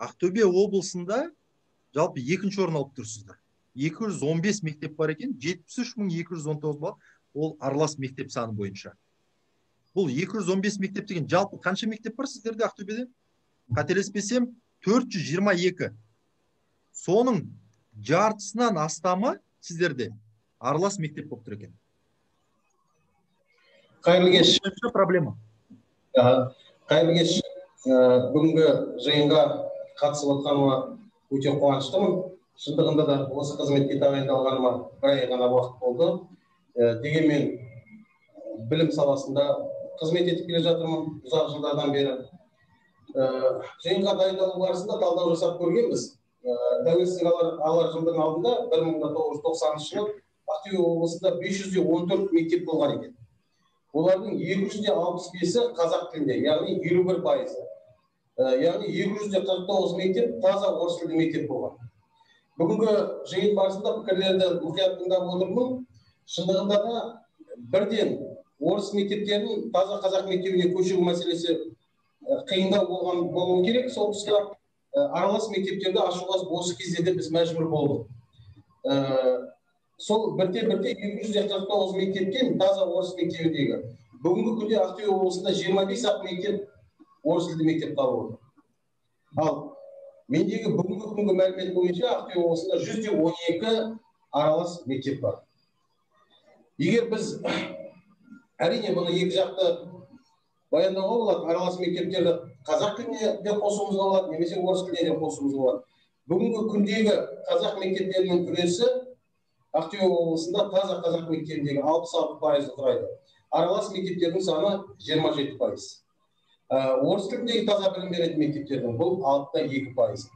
Ақтөбе облысында жалпы екінші орын алып тұрсыздар. 215 мектеп бар екен, 73.219 балл ол аралас мектеп саны бойынша. Бұл 215 мектеп деген жалпы қанша мектеп бар сіздерде Ақтөбеде? Қателеспесем 422. Соның жартысынан астамы сіздерде аралас мектеп болып тұр екен. Қайырлы кеш. Проблема. Қайырлы кеш. Бүгінгі жиынға қатысып отқаныма өте қуаныштымын. Шындығында да осы қызметке тағайындалғаныма бір ай ғана уақыт болды. Дегенмен білім саласында қызмет етіп келе жатырмын ұзақ жылдардан бері. Жиынға дайындалу барысында талдау жасап көргенбіз. Тәуелсіздік алар жылдың алдында 1990 жылы Ақтөбе облысында 514 мектеп болған екен. Олардың 265-і қазақ тілінде, яғни 51%. Яғни 249 мектеп таза орыс тілді мектеп болған. Бүгінгі жиын барысында пікірлерді мұқият тыңдап отырмын. Шындығында да бірден орыс мектептерінің таза қазақ мектебіне көшіру мәселесі қиындау болуы керек. Сол тұста аралас мектептерді ашуға осы кезде де біз мәжбүр болдық. Сол бірте-бірте 249 мектептен таза орыс мектебіндегі. Бүгінгі күнде Ақтөбе облысында 25 мектеп орыс тілді мектеп қалып отыр. Ал мендегі бүгінгі күнгі мәлімет бойынша Ақтөбе облысында 112 аралас мектеп бар. Егер біз әрине бұны екі жақты баяндауға болады, аралас мектептерді қазақ тіліне де қосуымызға болады, немесе орыс тіліне де қосуымызға болады. Бүгінгі күндегі қазақ мектептерінің үлесі Ақтөбе облысында таза қазақ мектебіндегі 66% құрайды. Аралас мектептердің саны 27%. Орыс тіліндегі таза білім беретін мектептердің бұл 62%.